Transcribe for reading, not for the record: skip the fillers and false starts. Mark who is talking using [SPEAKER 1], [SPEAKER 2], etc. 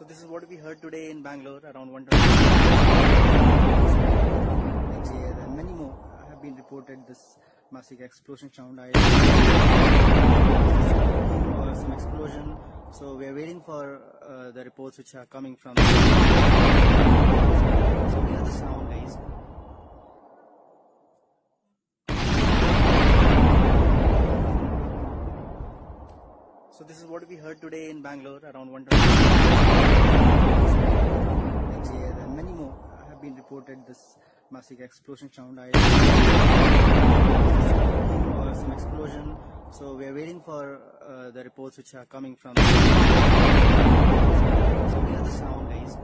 [SPEAKER 1] So this is what we heard today in Bangalore, around 120 and many more have been reported this massive explosion sound. Some explosion. So we are waiting for the reports which are coming from. So here's the sound, guys. So this is what we heard today in Bangalore, around 120 and many more have been reported this massive explosion sound. Some explosion. So we are waiting for the reports which are coming from. So here's the sound, guys.